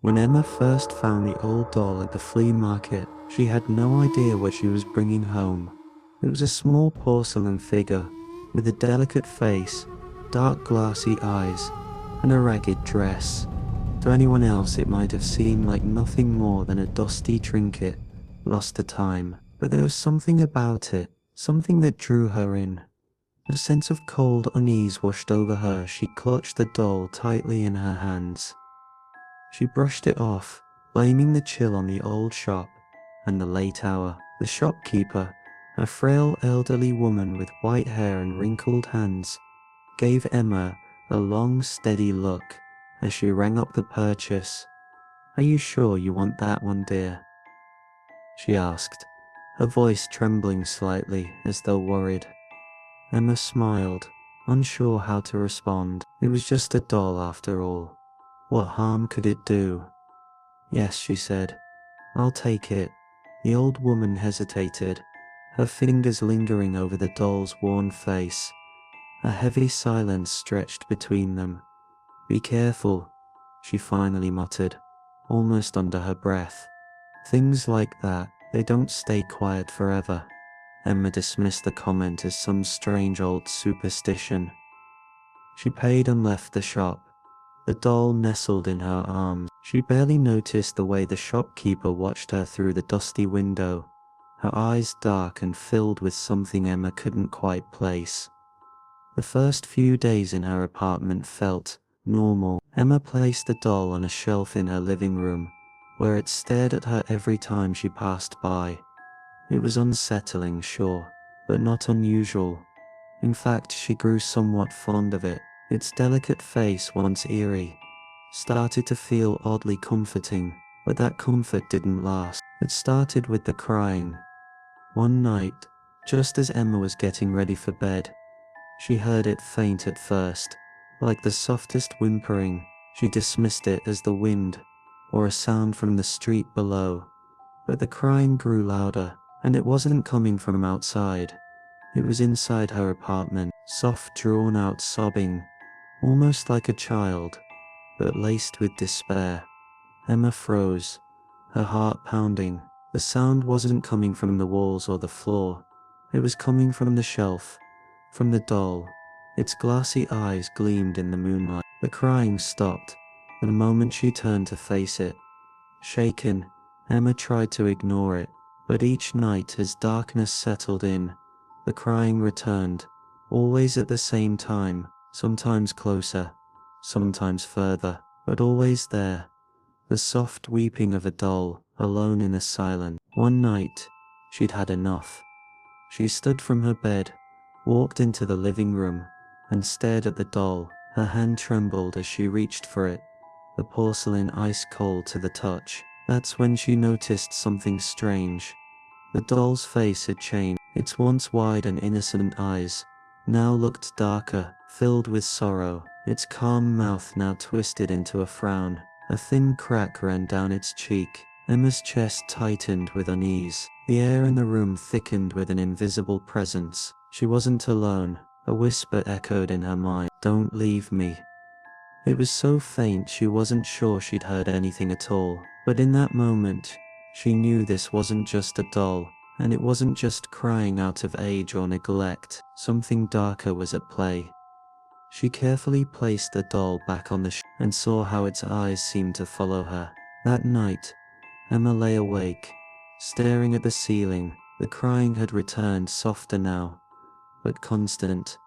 When Emma first found the old doll at the flea market, she had no idea what she was bringing home. It was a small porcelain figure with a delicate face, dark glassy eyes, and a ragged dress. To anyone else it might have seemed like nothing more than a dusty trinket, lost to time. But there was something about it, something that drew her in. A sense of cold unease washed over her. She clutched the doll tightly in her hands. She brushed it off, blaming the chill on the old shop and the late hour. The shopkeeper, a frail elderly woman with white hair and wrinkled hands, gave Emma a long, steady look as she rang up the purchase. "Are you sure you want that one, dear?" she asked, her voice trembling slightly as though worried. Emma smiled, unsure how to respond. It was just a doll after all. What harm could it do? "Yes," she said. "I'll take it." The old woman hesitated, her fingers lingering over the doll's worn face. A heavy silence stretched between them. "Be careful," she finally muttered, almost under her breath. "Things like that, they don't stay quiet forever." Emma dismissed the comment as some strange old superstition. She paid and left the shop, the doll nestled in her arms. She barely noticed the way the shopkeeper watched her through the dusty window, her eyes dark and filled with something Emma couldn't quite place. The first few days in her apartment felt normal. Emma placed the doll on a shelf in her living room, where it stared at her every time she passed by. It was unsettling, sure, but not unusual. In fact, she grew somewhat fond of it. Its delicate face, once eerie, started to feel oddly comforting, but that comfort didn't last. It started with the crying. One night, just as Emma was getting ready for bed, she heard it faint at first, like the softest whimpering. She dismissed it as the wind, or a sound from the street below. But the crying grew louder, and it wasn't coming from outside. It was inside her apartment, soft, drawn-out sobbing, almost like a child, but laced with despair. Emma froze, her heart pounding. The sound wasn't coming from the walls or the floor. It was coming from the shelf, from the doll. Its glassy eyes gleamed in the moonlight. The crying stopped the moment she turned to face it. Shaken, Emma tried to ignore it, but each night as darkness settled in, the crying returned, always at the same time, sometimes closer, sometimes further, but always there. The soft weeping of a doll, alone in the silence. One night, she'd had enough. She stood from her bed, walked into the living room, and stared at the doll. Her hand trembled as she reached for it, the porcelain ice cold to the touch. That's when she noticed something strange. The doll's face had changed. Its once wide and innocent eyes now looked darker, filled with sorrow. Its calm mouth now twisted into a frown. A thin crack ran down its cheek. Emma's chest tightened with unease. The air in the room thickened with an invisible presence. She wasn't alone. A whisper echoed in her mind. "Don't leave me." It was so faint she wasn't sure she'd heard anything at all. But in that moment, she knew this wasn't just a doll, and it wasn't just crying out of age or neglect. Something darker was at play. She carefully placed the doll back on the shelf and saw how its eyes seemed to follow her. That night, Emma lay awake, staring at the ceiling. The crying had returned, softer now, but constant.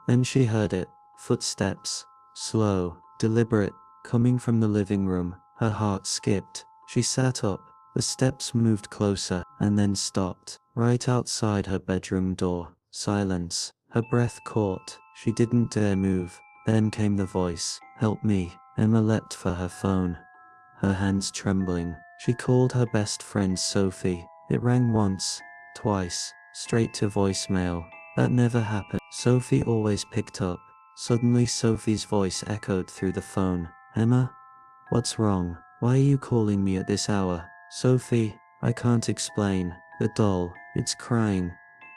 Then she heard it, footsteps, slow, deliberate, coming from the living room. Her heart skipped. She sat up. The steps moved closer, and then stopped. Right outside her bedroom door. Silence. Her breath caught. She didn't dare move. Then came the voice. "Help me." Emma leapt for her phone, her hands trembling. She called her best friend Sophie. It rang once, twice, straight to voicemail. That never happened. Sophie always picked up. Suddenly Sophie's voice echoed through the phone. "Emma? What's wrong? Why are you calling me at this hour?" "Sophie, I can't explain. The doll, it's crying.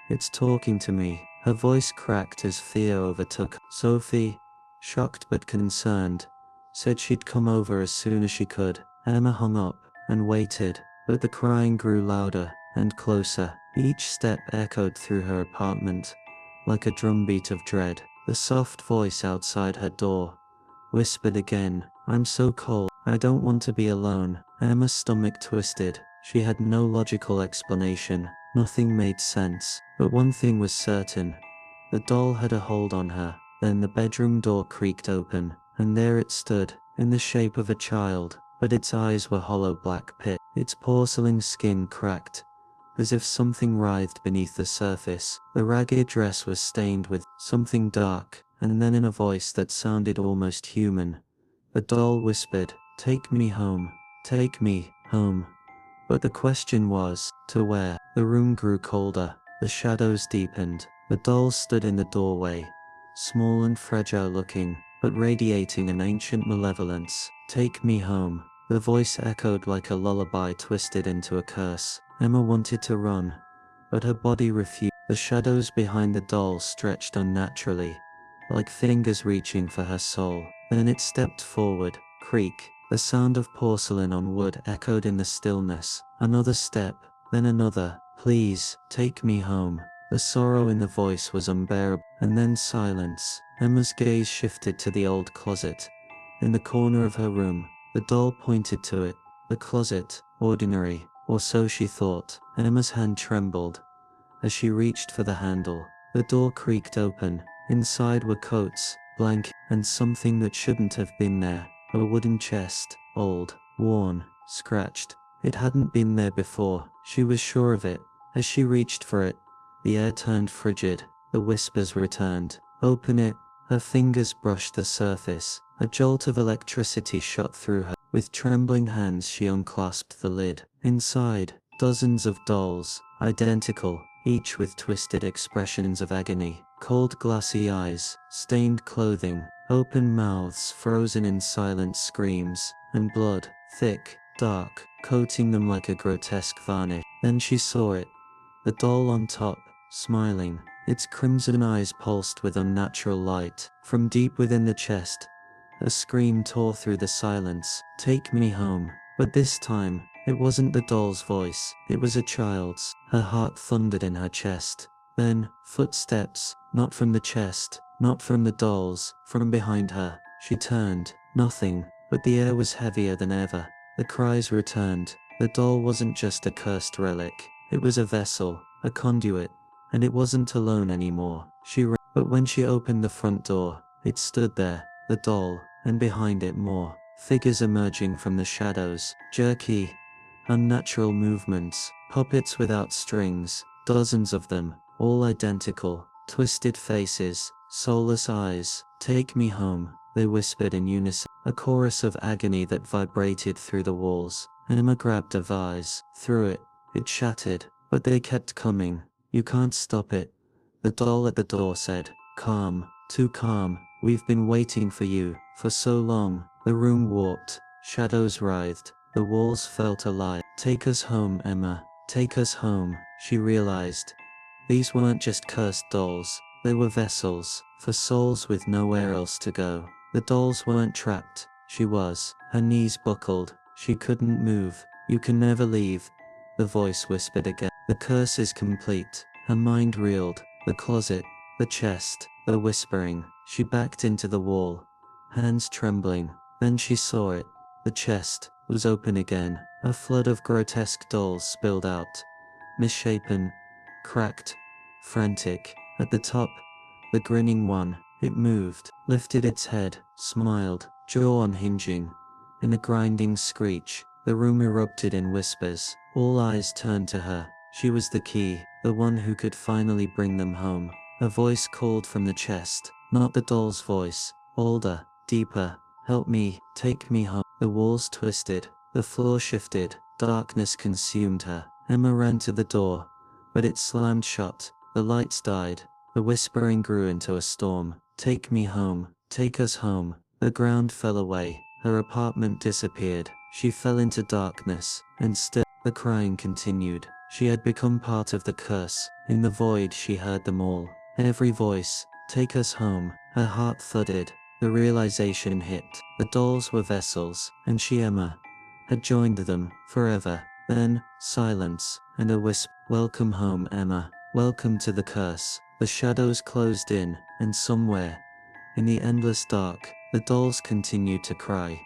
It's talking to me." Her voice cracked as fear overtook. Sophie, shocked but concerned, said she'd come over as soon as she could. Emma hung up and waited, but the crying grew louder and closer. Each step echoed through her apartment, like a drumbeat of dread. The soft voice outside her door whispered again, "I'm so cold. I don't want to be alone." Emma's stomach twisted. She had no logical explanation. Nothing made sense. But one thing was certain. The doll had a hold on her. Then the bedroom door creaked open, and there it stood, in the shape of a child, but its eyes were hollow black pits. Its porcelain skin cracked, as if something writhed beneath the surface. The ragged dress was stained with something dark, and then in a voice that sounded almost human, the doll whispered, "Take me home. Take me home." But the question was, to where? The room grew colder. The shadows deepened. The doll stood in the doorway, small and fragile looking, but radiating an ancient malevolence. "Take me home." The voice echoed like a lullaby twisted into a curse. Emma wanted to run, but her body refused. The shadows behind the doll stretched unnaturally, like fingers reaching for her soul. Then it stepped forward. Creak. The sound of porcelain on wood echoed in the stillness. Another step, then another. "Please, take me home." The sorrow in the voice was unbearable. And then silence. Emma's gaze shifted to the old closet. In the corner of her room, the doll pointed to it. The closet, ordinary, or so she thought. Emma's hand trembled as she reached for the handle. The door creaked open. Inside were coats, blankets, and something that shouldn't have been there. A wooden chest, old, worn, scratched. It hadn't been there before. She was sure of it. As she reached for it, the air turned frigid. The whispers returned. "Open it." Her fingers brushed the surface. A jolt of electricity shot through her. With trembling hands she unclasped the lid. Inside, dozens of dolls, identical, each with twisted expressions of agony. Cold glassy eyes, stained clothing, open mouths frozen in silent screams, and blood, thick, dark, coating them like a grotesque varnish. Then she saw it. The doll on top, smiling. Its crimson eyes pulsed with unnatural light. From deep within the chest, a scream tore through the silence. "Take me home." But this time, it wasn't the doll's voice. It was a child's. Her heart thundered in her chest. Then, footsteps, not from the chest, not from the doll's, from behind her. She turned. Nothing, but the air was heavier than ever. The cries returned. The doll wasn't just a cursed relic. It was a vessel, a conduit. And it wasn't alone anymore. She ran. But when she opened the front door, it stood there, the doll, and behind it more figures emerging from the shadows. Jerky, unnatural movements, puppets without strings, dozens of them, all identical, twisted faces, soulless eyes. "Take me home," they whispered in unison, a chorus of agony that vibrated through the walls. Emma grabbed a vase, threw it. It shattered, but they kept coming. "You can't stop it," the doll at the door said. "Calm, too calm. We've been waiting for you, for so long." The room warped, shadows writhed, the walls felt alive. "Take us home, Emma. Take us home." She realized. These weren't just cursed dolls, they were vessels, for souls with nowhere else to go. The dolls weren't trapped. She was. Her knees buckled. She couldn't move. "You can never leave," the voice whispered again. "The curse is complete." Her mind reeled. The closet, the chest, the whispering. She backed into the wall, hands trembling. Then she saw it. The chest was open again. A flood of grotesque dolls spilled out. Misshapen, cracked, frantic. At the top, the grinning one. It moved, lifted its head, smiled, jaw unhinging. In a grinding screech, the room erupted in whispers. All eyes turned to her. She was the key, the one who could finally bring them home. A voice called from the chest, not the doll's voice, older, deeper. "Help me, take me home." The walls twisted, the floor shifted, darkness consumed her. Emma ran to the door, but it slammed shut. The lights died. The whispering grew into a storm. "Take me home. Take us home." The ground fell away. Her apartment disappeared. She fell into darkness, and still the crying continued. She had become part of the curse. In the void she heard them all. Every voice. "Take us home." Her heart thudded. The realization hit. The dolls were vessels, and she, Emma, had joined them forever. Then, silence, and a whisper. Welcome home, Emma. Welcome to the curse. The shadows closed in, and somewhere, in the endless dark, the dolls continued to cry.